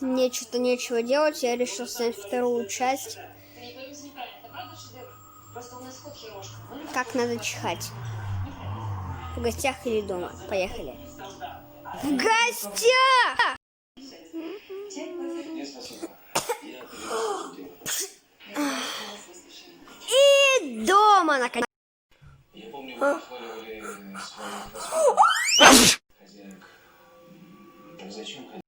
Мне что-то нечего делать, я решил снять вторую часть. Как надо чихать. В гостях или дома. Поехали. В гостях! И дома, наконец.